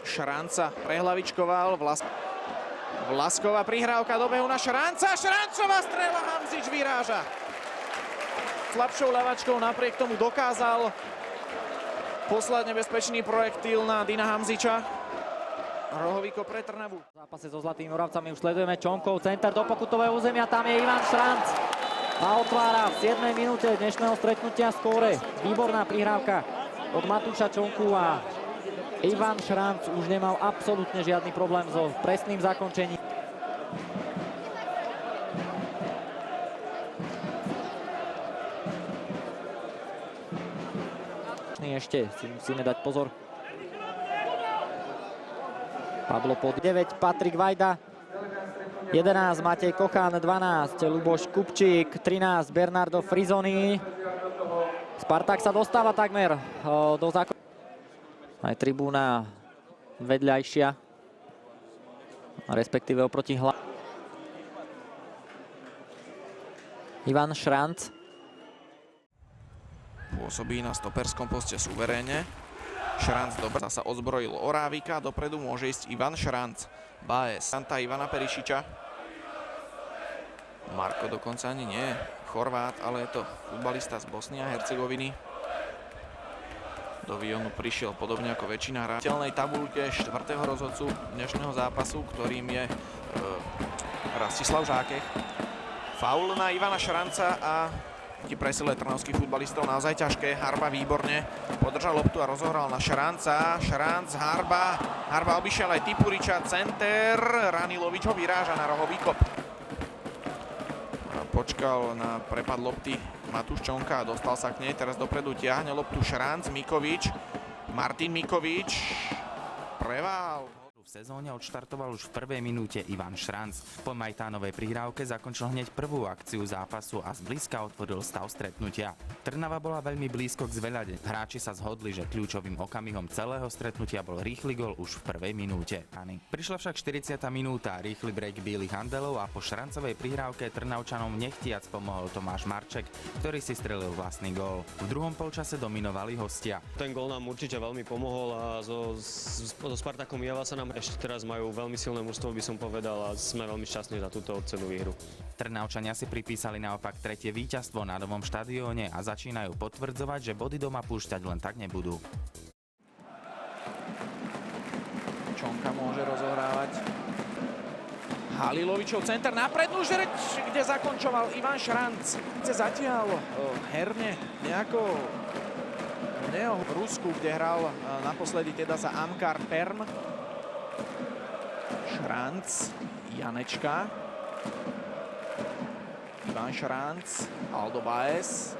Šranca prehlavičkoval, Vlasková prihrávka do behu na Šranca, Šrancová strela, Hamzič vyráža. Slabšou ľavačkou napriek tomu dokázal poslať nebezpečný projektil na Dina Hamziča. Rohovíko pre Trnavu. V zápase so Zlatými Moravcami už sledujeme Čonkov, center do pokutového územia, tam je Ivan Šranc. A otvára v 7. minúte dnešného stretnutia skóre. Výborná prihrávka od Matúša Čonku a Ivan Šranc už nemal absolútne žiadny problém so presným zakončením. Ešte si musíme dať pozor. Pablo pod 9, Patrik Vajda. 11, Matej Kochan, 12, Ľuboš Kupčík, 13, Bernardo Frizoni. Spartak sa dostáva takmer do zákončenia. Aj tribúna vedľajšia, respektíve oproti hlavu. Ivan Šranc. Pôsobí na stoperskom poste suverénne. Šranc dobre sa odzbrojil Orávika, dopredu môže ísť Ivan Šranc. Baez, Santa Ivana Perišiča. Marko dokonca ani nie, Chorvát, ale je to futbalista z Bosny a Hercegoviny. Do Vionu prišiel podobne ako väčšina hráčov. V telnej tabuľke 4. rozhodcu dnešného zápasu, ktorým je Rastislav Žákech. Faul na Ivana Šranca a presile trnavských futbalistov naozaj ťažké. Harba výborne podržal loptu a rozohral na Šranca. Šranc, Harba obišiel aj Tipuriča, center. Ranilovič ho vyráža na rohový kop. Počkal na prepad lopty Matúš Čonka a dostal sa k nej. Teraz dopredu tiahne loptu Šranc, Mikovič. Martin Mikovič. Prevál. V sezóne odštartoval už v prvej minúte Ivan Šranc. Po Majtánovej prihrávke zakončil hneď prvú akciu zápasu a zblízka otvoril stav stretnutia. Trnava bola veľmi blízko k zveľade. Hráči sa zhodli, že kľúčovým okamihom celého stretnutia bol rýchly gól už v prvej minúte. Prišla však 40. minúta, rýchly break bielých handelov a po Šrancovej prihrávke Trnavčanom nechtiac pomohol Tomáš Marček, ktorý si strelil vlastný gól. V druhom polčase dominovali hostia. Ten gól nám určite veľmi pomohol a so Spartakom Java sa nám ešte teraz majú veľmi silné mužstvo, by som povedal, a sme veľmi šťastní za túto cenú výhru. Trnavčania si pripísali naopak tretie víťazstvo na novom štadióne a začínajú potvrdzovať, že body doma púšťať len tak nebudú. Čonka môže rozohrávať. Halilovičov center na prednú žreč, kde zakončoval Ivan Šranc. Zatiaľ herne nejako v Rusku, kde hral naposledy teda za Amkar Perm. Šranc, Janečka, Ivan Šranc, Aldo Baez,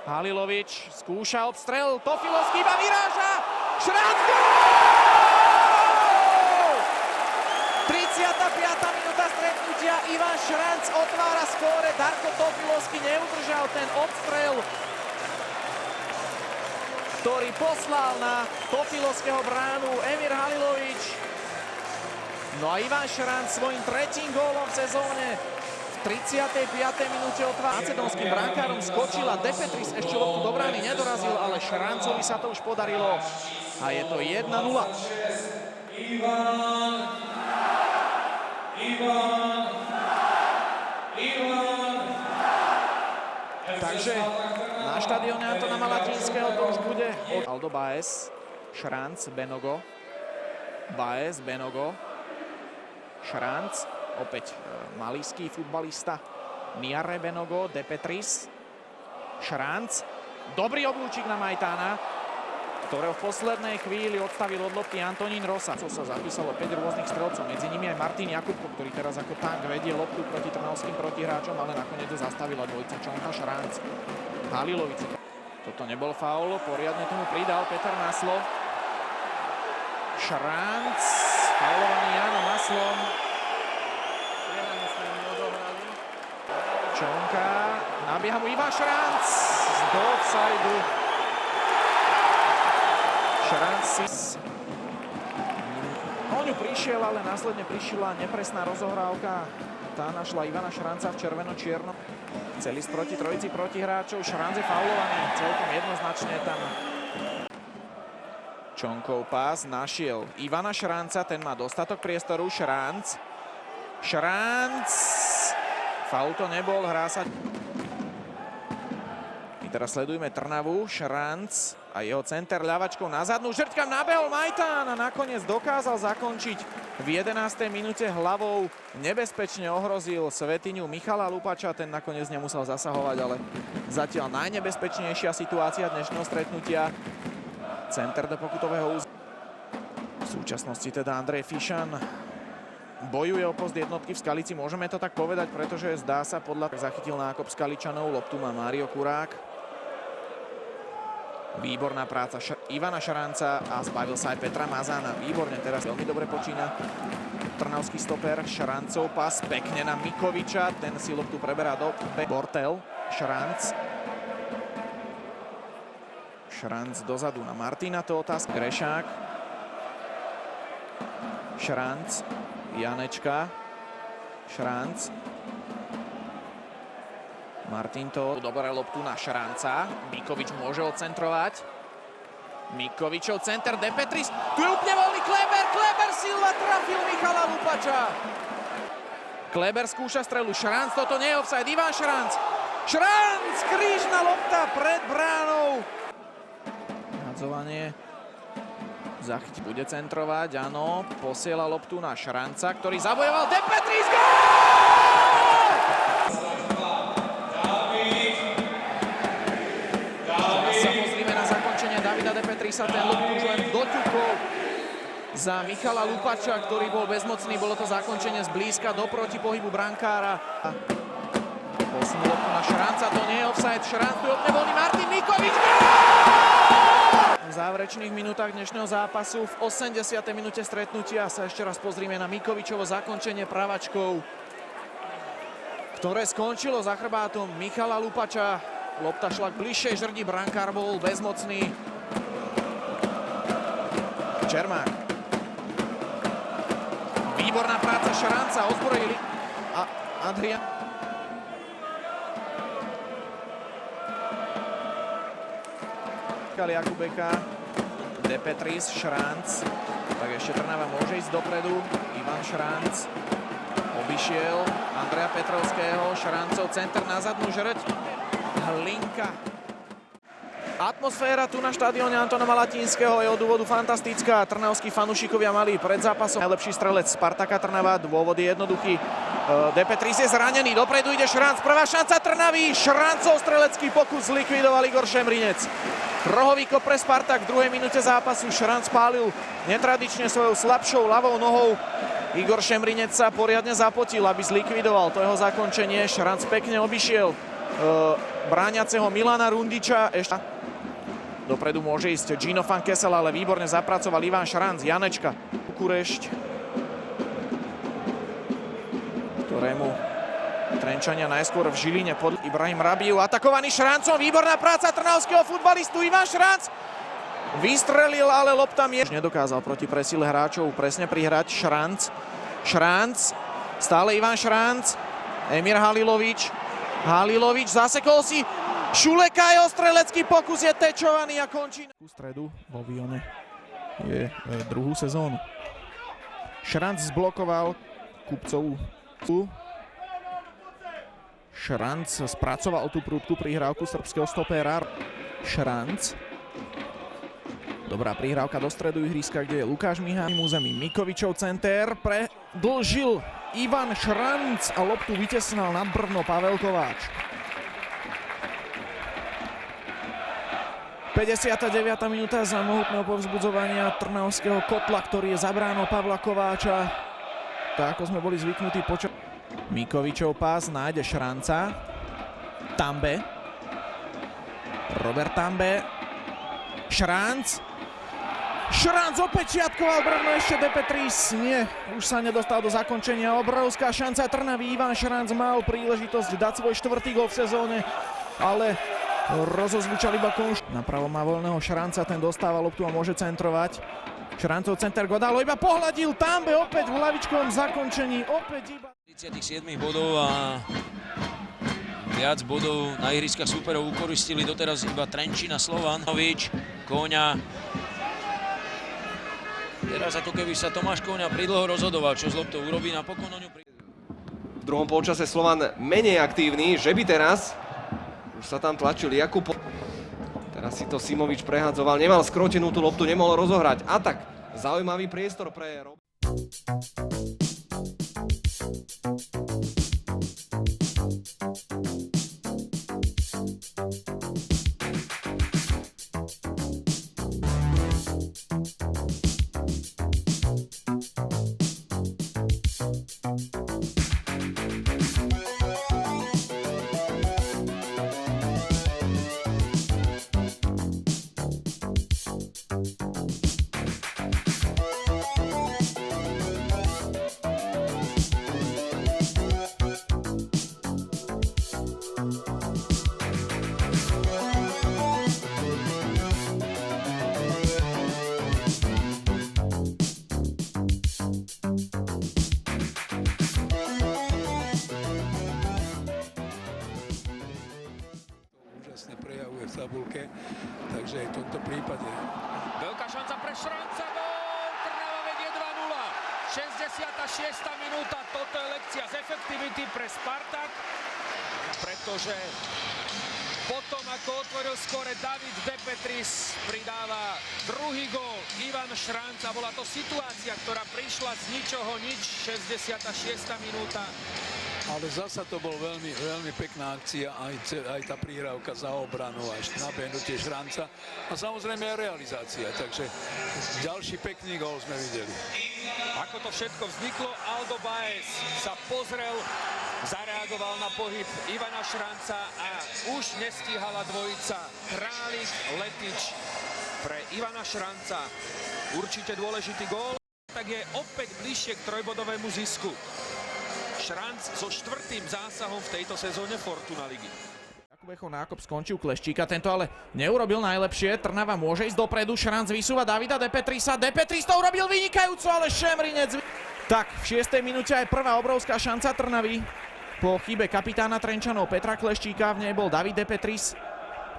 Halilovič skúša obstrel, Tofilovský iba vyráža, Šranc gól! 35. minúta stretnutia, Ivan Šranc otvára skóre, Darko Tofilovský neudržal ten obstrel, ktorý poslal na Tofilovského bránu Emir Halilovič. No a Ivan Šranc svojím tretím gólom v sezóne v 35. minúte otvára. Macedónskym brankárom skočila Depetris, ešte loptu do brány nedorazil, ale Šrancovi sa to už podarilo a je to 1-0. Takže na štadióne Antona Malatinského to už bude Aldo Baez, Šranc, Benogo, Baez, Benogo, Šranc, opäť malijský futbalista, Niare Benogo, Depetris, Šranc, dobrý oblúčik na Majtána, ktorého v poslednej chvíli odstavil od lopty Antonín Rosa. Co sa zapísalo 5 rôznych strelcov, medzi nimi aj Martin Jakubko, ktorý teraz ako tank vedie loptu proti trnavským protihráčom, ale nakoniec to zastavila dvojica Čonka Šranc. Halilovič. Toto nebol faul, poriadne tomu pridal Peter Maslov. Šranc, faulovaný Jánom Maslom. Čonka, nabieha mu Ivan Šranc do offsideu. Šranc si... On ju ňu prišiel, ale následne prišla nepresná rozohrávka. Tá našla Ivana Šranca v červeno-čiernom. Chceli proti trojici protihráčov. Šranc je faulovaný celkom jednoznačne tam. Čonkov pás našiel Ivana Šranca, ten má dostatok priestoru. Šranc. Faul to nebol, hrá sa. My teraz sledujeme Trnavu. Šranc a jeho center ľavačkou na zadnú. Žrťkam nabehol Majtán a nakoniec dokázal zakončiť v 11. minúte hlavou. Nebezpečne ohrozil Svetiňu Michala Lupača, ten nakoniec nemusel zasahovať, ale zatiaľ najnebezpečnejšia situácia dnešného stretnutia. Center do pokutového územia. V súčasnosti teda Andrej Fišan bojuje o post jednotky v Skalici, môžeme to tak povedať, pretože zdá sa podľa zachytil nákop Skaličanov, loptu má Mário Kurák. Výborná práca Ivana Šranca a zbavil sa aj Petra Mazána. Výborne, teraz veľmi dobre počína trnavský stoper. Šrancov pas pekne na Mikoviča, ten si loptu preberá do Bortel. Šranc dozadu na Martina, to otázka. Grešák. Šranc. Janečka. Šranc. Martin to dobre loptu na Šranca. Mikovič môže odcentrovať. Mikovičov center, De Petris. Tu je úplne voľný Kleber Silva trafil Michala Lupača. Kleber skúša strelu. Šranc, toto nie je offside. Ivan Šranc. Šranc, krížna lopta pred bránou. Nadzovanie. Zachyť bude centrovať, áno. Posiela loptu na Šranca, ktorý zabojoval. De Petris, gól! Davida De Petrisa, ten loptu už len doťukol za Michala Lupača, ktorý bol bezmocný. Bolo to zakončenie zblízka do protipohybu brankára. Posunul loptu na Šranca, to nie je offside. Šranc tu úplne voľný, Martin Mikovič. V záverečných minútach dnešného zápasu v 80. minúte stretnutia sa ešte raz pozrime na Mikovičovo zakončenie pravačkou, ktoré skončilo za chrbátom Michala Lupača. Lopta šla k bližšej žrdi, brankár bol bezmocný. Čermák. Výborná práca Šranca, ozbrojili. A Adrian. Jakubeka, De Petris, Šranc. Tak ešte Trnava môže ísť dopredu. Ivan Šranc. Obišiel Andreja Petrovského. Šrancov center na zadnú žrť. Hlinka. Atmosféra tu na štadióne Antona Malatinského je od úvodu fantastická. Trnavskí fanúšikovia mali pred zápasom najlepší strelec Spartaka Trnava. Dôvod je jednoduchý. De Petris je zranený. Dopredu ide Šranc. Prvá šanca Trnavy. Šrancov strelecký pokus zlikvidoval Igor Šemrinec. Rohový kop pre Spartak v 2. minúte zápasu. Šranc pálil netradične svojou slabšou ľavou nohou. Igor Šemrinec sa poriadne zapotil, aby zlikvidoval to jeho zakončenie. Šranc pekne obišiel bráňaceho Milana Rundiča. Dopredu môže ísť Gino van Kessel, ale výborne zapracoval Ivan Šranc. Janečka. Kurešť, ktorému Trenčania najskôr v Žiline pod Ibrahim Rabiu. Atakovaný Šrancom. Výborná práca trnavského futbalistu. Ivan Šranc vystrelil, ale lopta nedokázal proti presile hráčov presne prihrať. Šranc. Stále Ivan Šranc. Emir Halilovič. Zasekol si Šuleka, jeho strelecký pokus je tečovaný a končí. V stredu vo Vione je druhú sezónu. Šranc zblokoval Kupcovú. Šranc spracoval tú prúdku prihrávku srbského stopéra. Šranc. Dobrá prihrávka do stredu ihriska, kde je Lukáš Miha. Území Mikovičov center. Predĺžil Ivan Šranc a loptu vytesnal nad brvno Pavel Kováč. 59. minúta za mohutného povzbudzovania trnavského Kotla, ktorý je za bránou Pavla Kováča. Tak ako sme boli zvyknutí počas. Mikovičov pás nájde Šranca. Tambe. Robert Tambe. Šranc opečiatkoval brvno, ešte De Petris. Nie, už sa nedostal do zakončenia. Obrovská šanca Trnavy. Ivan Šranc mal príležitosť dať svoj 4. gól v sezóne, ale rozozvučal iba konš. Napravo má voľného Šranca, ten dostáva loptu a môže centrovať. Šrancov center Godalo iba pohľadil, Tambe opäť v hlavičkovom zakončení, opäť iba... 37 bodov a viac bodov na ihriskách súperov ukoristili doteraz iba Trenčín a Slovan. Kóňa. Teraz ako keby sa Tomáš Kóňa pridlho rozhodoval, čo s loptou urobí, napokon o ňu... V druhom polčase Slovan menej aktívny, že by teraz už sa tam tlačil Jakub. Teraz si to Simovič prehadzoval, nemal skrotenú tú loptu, nemohol rozohrať. A tak, zaujímavý priestor pre Rob. Prejavuje v tabulke, takže aj v tomto prípade. Veľká šanca pre Šranca, gól! Trnava vedie 2-0. 66. minúta, toto je lekcia z efektivity pre Spartak, pretože potom, ako otvoril skóre David De Petris, pridáva druhý gól Ivan Šranca. Bola to situácia, ktorá prišla z ničoho nič, 66. minúta. Ale zasa to bol veľmi pekná akcia, aj tá prihrávka za obranu, aj nabehnutie Šranca a samozrejme aj realizácia, takže ďalší pekný gól sme videli. Ako to všetko vzniklo, Aldo Baez sa pozrel, zareagoval na pohyb Ivana Šranca a už nestíhala dvojica Králik, Letič. Pre Ivana Šranca určite dôležitý gól, tak je opäť bližšie k trojbodovému zisku. Šranc so 4. zásahom v tejto sezóne Fortuna ligy. Jakubechov nákop skončil Kleščíka, tento ale neurobil najlepšie. Trnava môže ísť dopredu, Šranc vysúva Davida De Petrisa. De Petris to urobil vynikajúco, ale Šemrinec... Tak, v 6. minúte aj prvá obrovská šanca Trnavy. Po chybe kapitána Trenčanov Petra Kleščíka v nej bol David De Petris.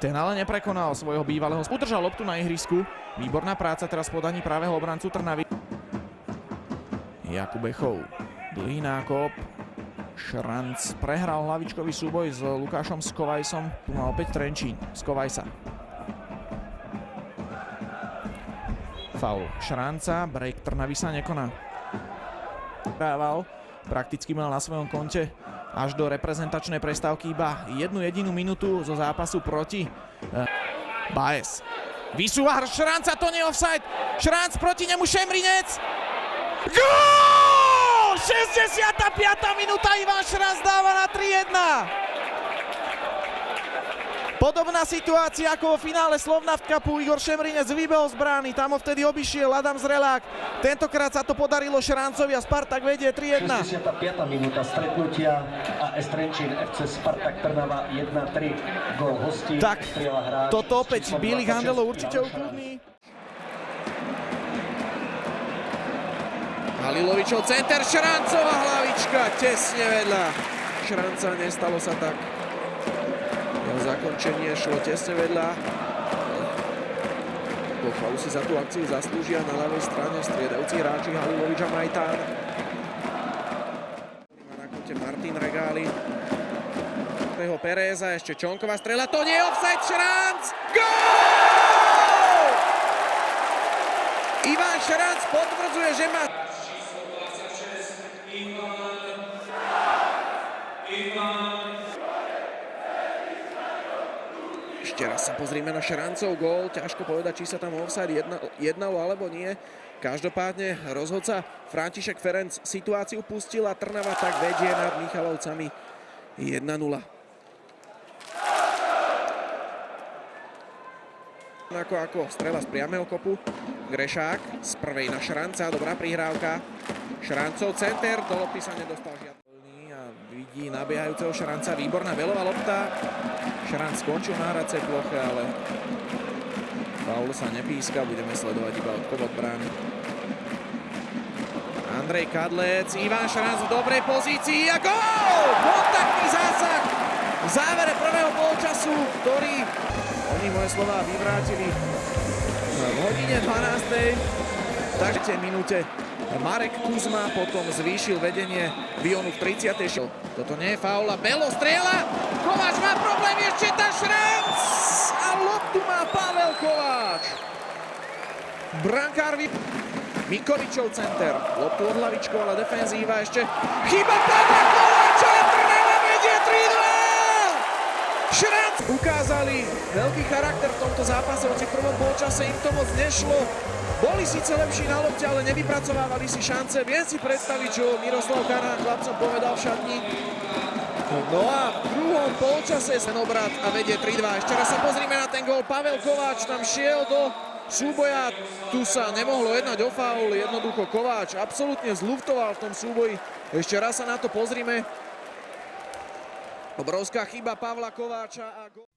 Ten ale neprekonal svojho bývalého. Udržal loptu na ihrisku. Výborná práca teraz v podaní pravého obrancu Trnavy. Jakubechov. Dlhý nákop. Šranc prehral hlavičkový súboj s Lukášom Skovajsom. Tu má opäť Trenčín. Skovajsa. Faul Šranca. Break Trnavy sa nekoná. Prakticky mal na svojom konte až do reprezentačnej prestávky iba jednu jedinú minútu zo zápasu proti Baez. Vysúva Šranca, to nie je offside. Šranc proti nemu Šemrinec. Gól! 65. minúta, Ivan Šranc dáva na 3-1. Podobná situácia ako vo finále Slovnaft Cupu. Igor Šemrinec vybehol z brány, tam ho vtedy obišiel Adam Zrelák. Tentokrát sa to podarilo Šrancovi a Spartak vedie 3-1. 65. minúta stretnutia AS Trenčín FC Spartak Trnava 1-3. Gól hostí. Tak, toto opäť Bílych Handelov určite ukludní. Halilovičov center, Šrancová hlavička, tesne vedľa. Šranca, nestalo sa tak. Zakončenie šlo tesne vedľa. Pochvalu si za tú akciu zaslúžia na ľavej strane striedajúci hráči Halilovič a Majtán. Má na konte Martin Regáli. Toho Pereza, ešte Čonková strela, to nie je offside, Šranc! Gól! Ivan Šranc potvrdzuje, že má... Ešte raz sa pozrieme na Šrancov gól. Ťažko povedať, či sa tam offside jednalo alebo nie. Každopádne rozhodca František Ferenc situáciu pustil a Trnava tak vedie nad Michalovcami 1-0. Ako strela z priameho kopu. Grešák z prvej na Šranca. Dobrá prihrávka. Šrancov center. Do lopty sa nedostal žiadny. A vidí nabiehajúceho Šranca, výborná belová lopta. Šranc skončil na hracej ploche, ale faul sa nepíska, budeme sledovať iba odkop od brány. Andrej Kadlec, Ivan Šranc v dobrej pozícii a gól! Kontaktný zásah v závere prvého polčasu, ktorý oni moje slová vyvrátili v hodine 12. Takže v minúte Marek Kuzma potom zvýšil vedenie Vionu v 36. Toto nie je faul a Belo strieľa. Kováč má problém, ešte tá Šranc a loptu má Pavel Kováč. Brankár Mikovičov center, loptu od hlavičkou, ale defenzíva ešte chyba Pavla Kováča, Trnava vedie 3-2. Šranc ukázali veľký charakter v tomto zápase, hoci v prvom polčase im to moc nešlo. Boli síce lepší na lopte, ale nevypracovávali si šance. Viem si predstaviť, čo Miroslav Karán chlapcom povedal v šatni. No a v druhom polčase Senobrat a vedie 3-2. Ešte raz sa pozrime na ten gól. Pavel Kováč tam šiel do súboja. Tu sa nemohlo jednať o faul. Jednoducho Kováč absolútne zluftoval v tom súboji. Ešte raz sa na to pozrime. Obrovská chyba Pavla Kováča a gól.